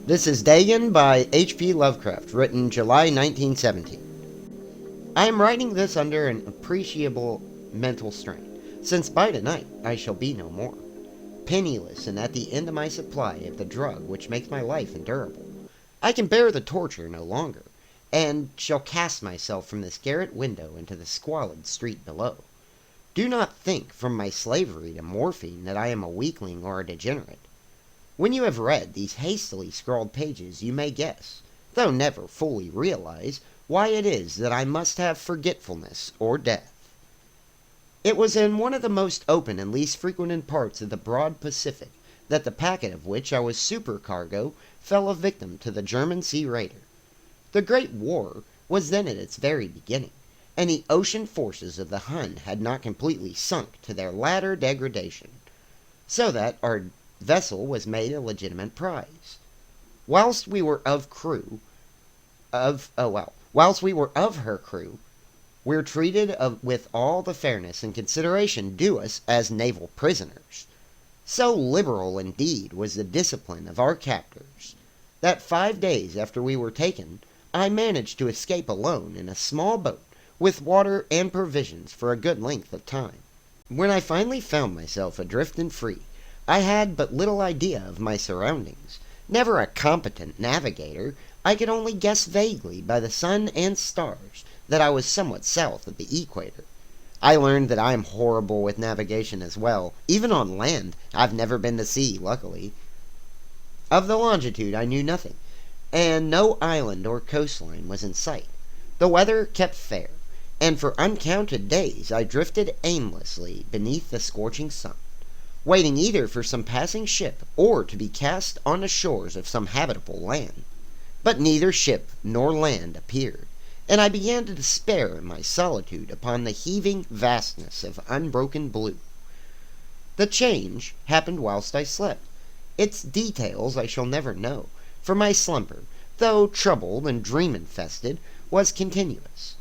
This is Dagon by H.P. Lovecraft, written July 1917. I am writing this under an appreciable mental strain, since by tonight I shall be no more. Penniless and at the end of my supply of the drug which makes my life endurable, I can bear the torture no longer, and shall cast myself from this garret window into the squalid street below. Do not think from my slavery to morphine that I am a weakling or a degenerate. When you have read these hastily scrawled pages, you may guess, though never fully realize, why it is that I must have forgetfulness or death. It was in one of the most open and least frequented parts of the broad Pacific that the packet of which I was supercargo fell a victim to the German sea raider. The Great War was then at its very beginning, and the ocean forces of the Hun had not completely sunk to their latter degradation, so that our vessel was made a legitimate prize. Whilst we were of her crew, we're treated with all the fairness and consideration due us as naval prisoners. So liberal indeed was the discipline of our captors, that 5 days after we were taken, I managed to escape alone in a small boat with water and provisions for a good length of time. When I finally found myself adrift and free, I had but little idea of my surroundings. Never a competent navigator, I could only guess vaguely by the sun and stars that I was somewhat south of the equator. I learned that I am horrible with navigation as well. Even on land, I've never been to sea, luckily. Of the longitude I knew nothing, and no island or coastline was in sight. The weather kept fair, and for uncounted days I drifted aimlessly beneath the scorching sun, waiting either for some passing ship or to be cast on the shores of some habitable land. But neither ship nor land appeared, and I began to despair in my solitude upon the heaving vastness of unbroken blue. The change happened whilst I slept. Its details I shall never know, for my slumber, though troubled and dream-infested, was continuous.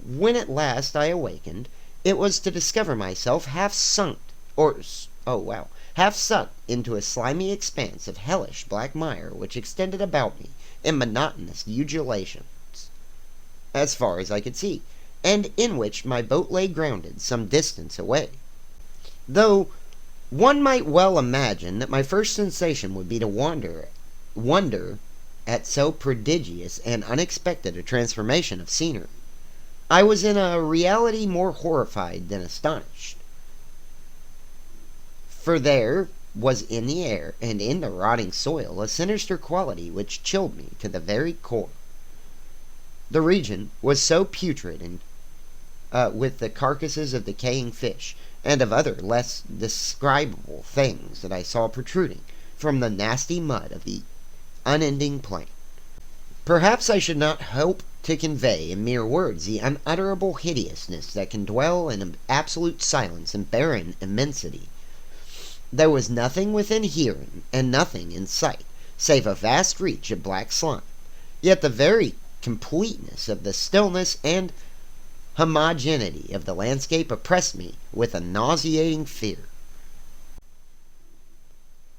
When at last I awakened, it was to discover myself half sunk into a slimy expanse of hellish black mire which extended about me in monotonous undulations, as far as I could see, and in which my boat lay grounded some distance away. Though one might well imagine that my first sensation would be to wonder at so prodigious and unexpected a transformation of scenery, I was in a reality more horrified than astonished. For there was in the air and in the rotting soil a sinister quality which chilled me to the very core. The region was so putrid and with the carcasses of decaying fish and of other less describable things that I saw protruding from the nasty mud of the unending plain. Perhaps I should not hope to convey in mere words the unutterable hideousness that can dwell in absolute silence and barren immensity. There was nothing within hearing and nothing in sight, save a vast reach of black slime. Yet the very completeness of the stillness and homogeneity of the landscape oppressed me with a nauseating fear.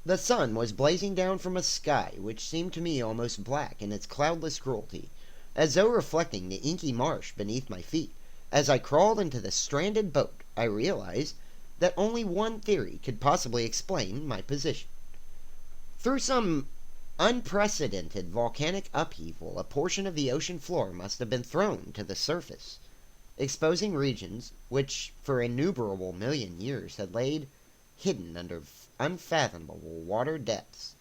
The sun was blazing down from a sky which seemed to me almost black in its cloudless cruelty, as though reflecting the inky marsh beneath my feet. As I crawled into the stranded boat, I realized that only one theory could possibly explain my position. Through some unprecedented volcanic upheaval, a portion of the ocean floor must have been thrown to the surface, exposing regions which for innumerable million years had laid hidden under unfathomable water depths.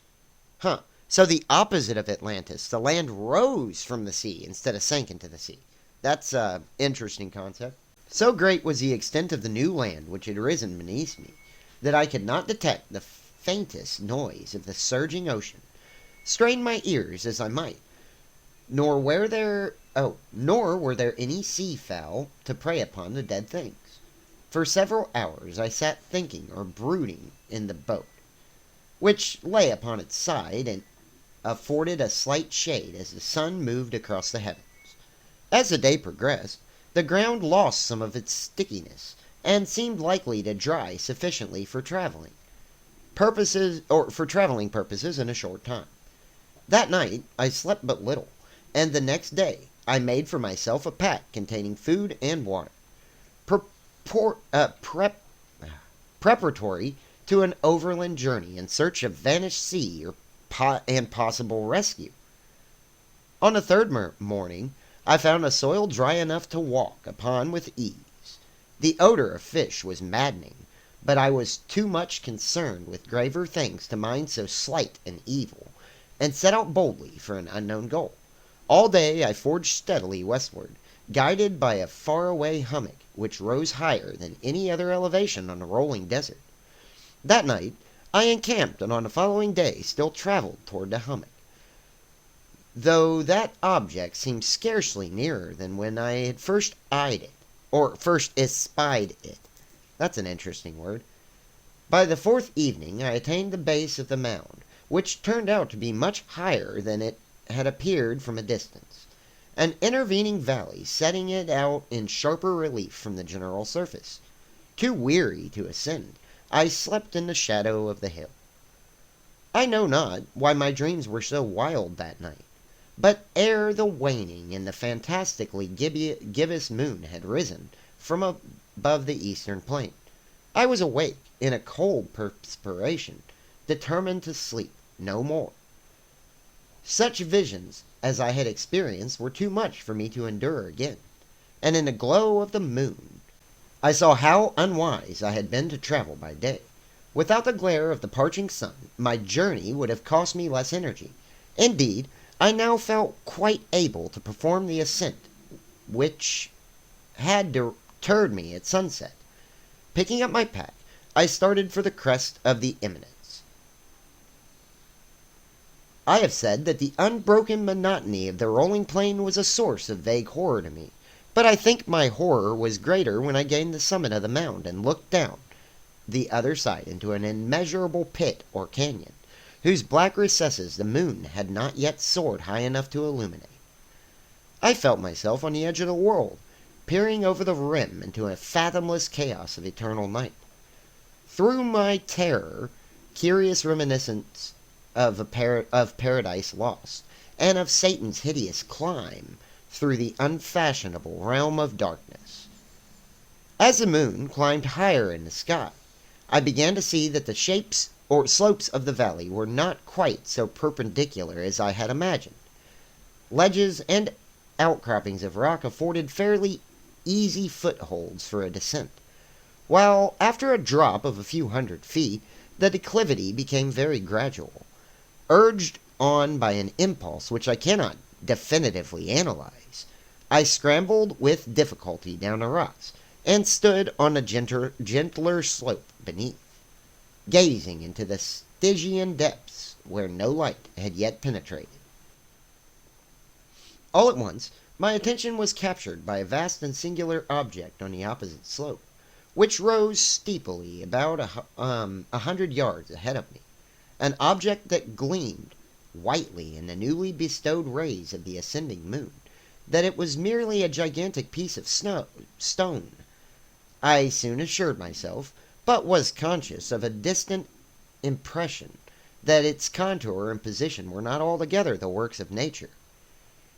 So the opposite of Atlantis, the land rose from the sea instead of sank into the sea. That's an interesting concept. So great was the extent of the new land which had risen beneath me, that I could not detect the faintest noise of the surging ocean, strain my ears as I might, nor were there any sea fowl to prey upon the dead things. For several hours I sat thinking or brooding in the boat, which lay upon its side and afforded a slight shade as the sun moved across the heavens. As the day progressed, the ground lost some of its stickiness, and seemed likely to dry sufficiently for traveling purposes in a short time. That night I slept but little, and the next day I made for myself a pack containing food and water, purport, prep, preparatory to an overland journey in search of vanished sea and possible rescue. On the third morning I found a soil dry enough to walk upon with ease. The odor of fish was maddening, but I was too much concerned with graver things to mind so slight an evil, and set out boldly for an unknown goal. All day I forged steadily westward, guided by a far-away hummock which rose higher than any other elevation on the rolling desert. That night I encamped, and on the following day still traveled toward the hummock, though that object seemed scarcely nearer than when I had first eyed it, or first espied it. That's an interesting word. By the fourth evening I attained the base of the mound, which turned out to be much higher than it had appeared from a distance, an intervening valley setting it out in sharper relief from the general surface. Too weary to ascend, I slept in the shadow of the hill. I know not why my dreams were so wild that night, but ere the waning and the fantastically gibbous moon had risen from above the eastern plain, I was awake in a cold perspiration, determined to sleep no more. Such visions as I had experienced were too much for me to endure again, and in the glow of the moon I saw how unwise I had been to travel by day. Without the glare of the parching sun, my journey would have cost me less energy. Indeed, I now felt quite able to perform the ascent which had deterred me at sunset. Picking up my pack, I started for the crest of the eminence. I have said that the unbroken monotony of the rolling plain was a source of vague horror to me, but I think my horror was greater when I gained the summit of the mound and looked down the other side into an immeasurable pit or canyon, whose black recesses the moon had not yet soared high enough to illuminate. I felt myself on the edge of the world, peering over the rim into a fathomless chaos of eternal night. Through my terror, curious reminiscence of Paradise Lost, and of Satan's hideous climb through the unfashionable realm of darkness. As the moon climbed higher in the sky, I began to see that the shapes or slopes of the valley were not quite so perpendicular as I had imagined. Ledges and outcroppings of rock afforded fairly easy footholds for a descent, while after a drop of a few hundred feet, the declivity became very gradual. Urged on by an impulse which I cannot definitively analyze, I scrambled with difficulty down the rocks, and stood on a gentler slope beneath, gazing into the Stygian depths where no light had yet penetrated. All at once my attention was captured by a vast and singular object on the opposite slope, which rose steeply about 100 yards ahead of me, an object that gleamed whitely in the newly bestowed rays of the ascending moon, that it was merely a gigantic piece of stone. I soon assured myself, but was conscious of a distant impression that its contour and position were not altogether the works of nature.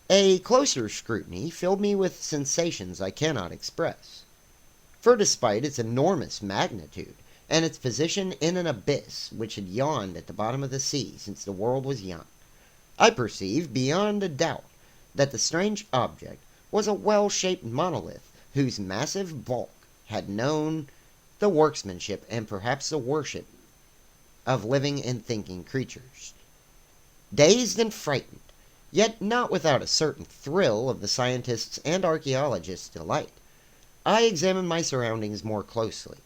A closer scrutiny filled me with sensations I cannot express. For despite its enormous magnitude, and its position in an abyss which had yawned at the bottom of the sea since the world was young, I perceived beyond a doubt that the strange object was a well-shaped monolith whose massive bulk had known the workmanship and perhaps the worship of living and thinking creatures. Dazed and frightened, yet not without a certain thrill of the scientist's and archaeologist's delight, I examined my surroundings more closely.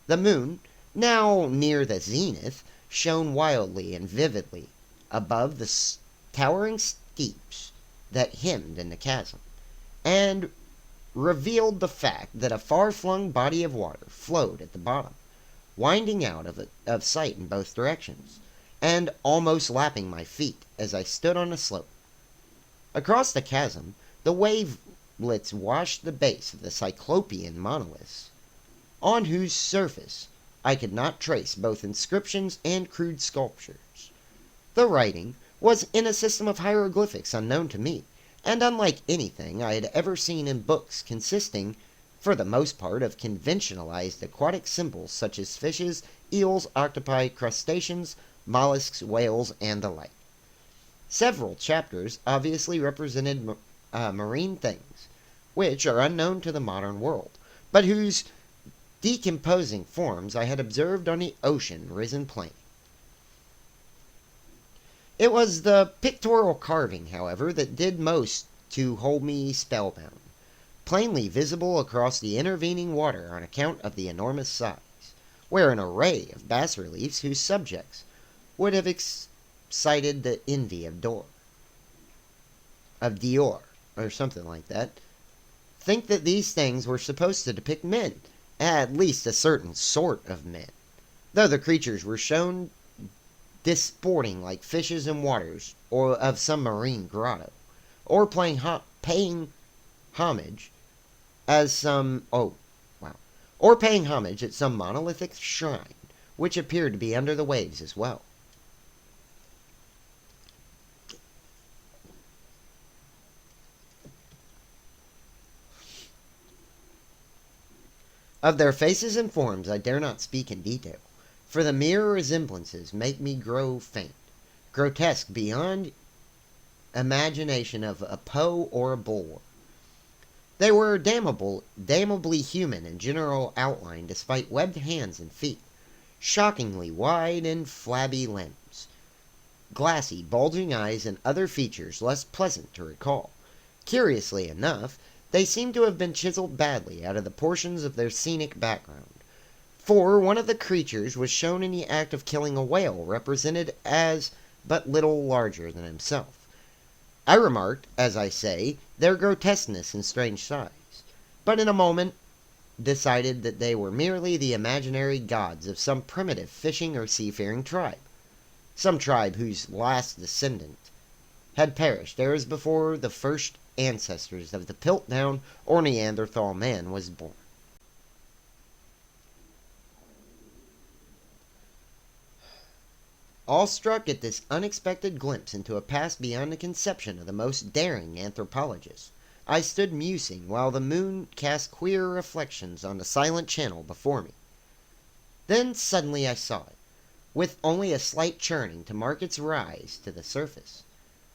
The moon, now near the zenith, shone wildly and vividly above the towering steeps that hemmed in the chasm, and revealed the fact that a far-flung body of water flowed at the bottom, winding out of sight in both directions, and almost lapping my feet as I stood on the slope. Across the chasm, the wavelets washed the base of the cyclopean monoliths, on whose surface I could not trace both inscriptions and crude sculptures. The writing was in a system of hieroglyphics unknown to me, and unlike anything I had ever seen in books, consisting, for the most part, of conventionalized aquatic symbols such as fishes, eels, octopi, crustaceans, mollusks, whales, and the like. Several chapters obviously represented marine things, which are unknown to the modern world, but whose decomposing forms I had observed on the ocean risen plain. It was the pictorial carving, however, that did most to hold me spellbound, plainly visible across the intervening water on account of the enormous size, were an array of bas reliefs whose subjects would have excited the envy of Dior, or something like that. Think that these things were supposed to depict men, at least a certain sort of men, though the creatures were shown disporting like fishes in waters or of some marine grotto, or paying homage as some or paying homage at some monolithic shrine, which appeared to be under the waves as well. Of their faces and forms I dare not speak in detail, for the mere resemblances make me grow faint, grotesque beyond imagination of a Poe or a Bulwer. They were damnably human in general outline despite webbed hands and feet, shockingly wide and flabby limbs, glassy, bulging eyes, and other features less pleasant to recall. Curiously enough, they seem to have been chiseled badly out of the portions of their scenic background, for one of the creatures was shown in the act of killing a whale represented as but little larger than himself. I remarked, as I say, their grotesqueness and strange size, but in a moment decided that they were merely the imaginary gods of some primitive fishing or seafaring tribe, some tribe whose last descendant had perished ere before the first ancestors of the Piltdown or Neanderthal man was born. Awestruck at this unexpected glimpse into a past beyond the conception of the most daring anthropologist, I stood musing while the moon cast queer reflections on the silent channel before me. Then suddenly I saw it, with only a slight churning to mark its rise to the surface.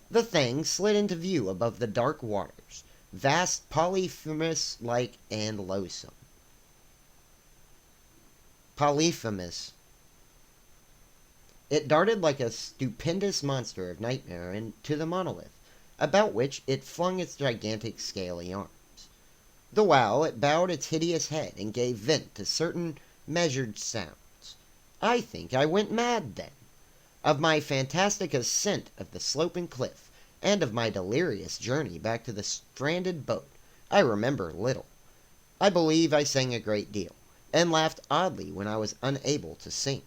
The thing slid into view above the dark waters, vast, Polyphemus-like, and loathsome. Polyphemus. It darted like a stupendous monster of nightmare into the monolith, about which it flung its gigantic scaly arms. The while it bowed its hideous head and gave vent to certain measured sounds. I think I went mad then. Of my fantastic ascent of the sloping cliff, and of my delirious journey back to the stranded boat, I remember little. I believe I sang a great deal, and laughed oddly when I was unable to sing.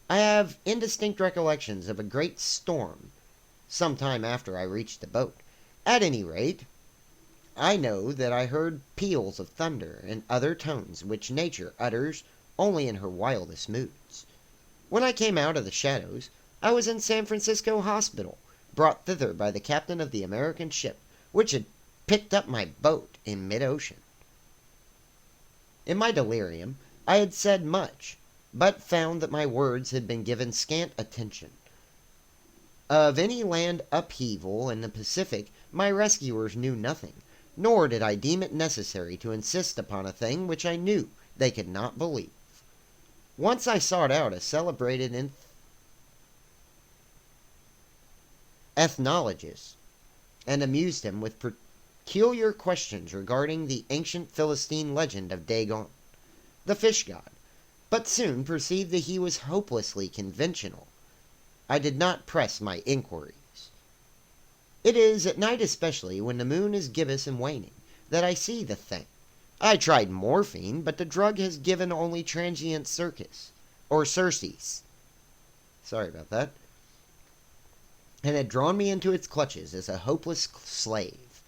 I have indistinct recollections of a great storm some time after I reached the boat. At any rate, I know that I heard peals of thunder and other tones which nature utters only in her wildest moods. When I came out of the shadows, I was in San Francisco Hospital, brought thither by the captain of the American ship, which had picked up my boat in mid-ocean. In my delirium, I had said much, but found that my words had been given scant attention. Of any land upheaval in the Pacific, my rescuers knew nothing, nor did I deem it necessary to insist upon a thing which I knew they could not believe. Once I sought out a celebrated ethnologist, and amused him with peculiar questions regarding the ancient Philistine legend of Dagon, the fish god, but soon perceived that he was hopelessly conventional. I did not press my inquiries. It is at night especially, when the moon is gibbous and waning, that I see the thing. I tried morphine, but the drug has given only transient surcease. Sorry about that. And had drawn me into its clutches as a hopeless slave.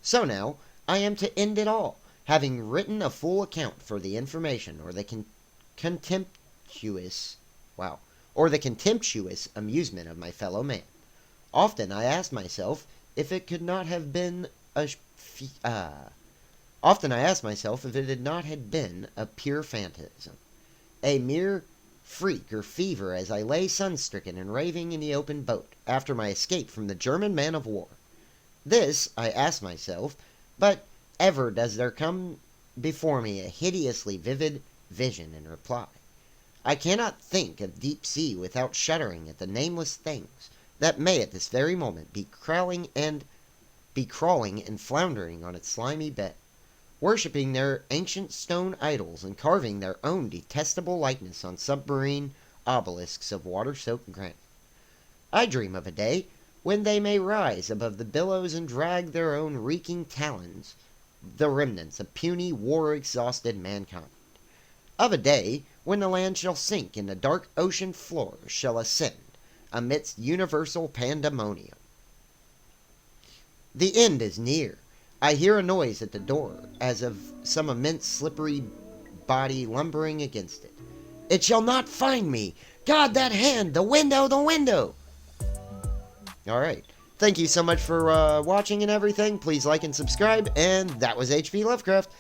So now, I am to end it all, having written a full account for the information or the contemptuous amusement of my fellow man. Often I ask myself if it could not have been a often I ask myself if it had not had been a pure phantasm, a mere freak or fever as I lay sun-stricken and raving in the open boat after my escape from the German man of war. This I ask myself, but ever does there come before me a hideously vivid vision in reply. I cannot think of deep sea without shuddering at the nameless things that may at this very moment be crawling and floundering on its slimy bed, worshipping their ancient stone idols and carving their own detestable likeness on submarine obelisks of water-soaked granite. I dream of a day when they may rise above the billows and drag their own reeking talons the remnants of puny, war-exhausted mankind. Of a day when the land shall sink and the dark ocean floor shall ascend amidst universal pandemonium. The end is near. I hear a noise at the door, as of some immense slippery body lumbering against it. It shall not find me! God, that hand! The window! The window! Alright. Thank you so much for watching and everything. Please like and subscribe. And that was H.P. Lovecraft.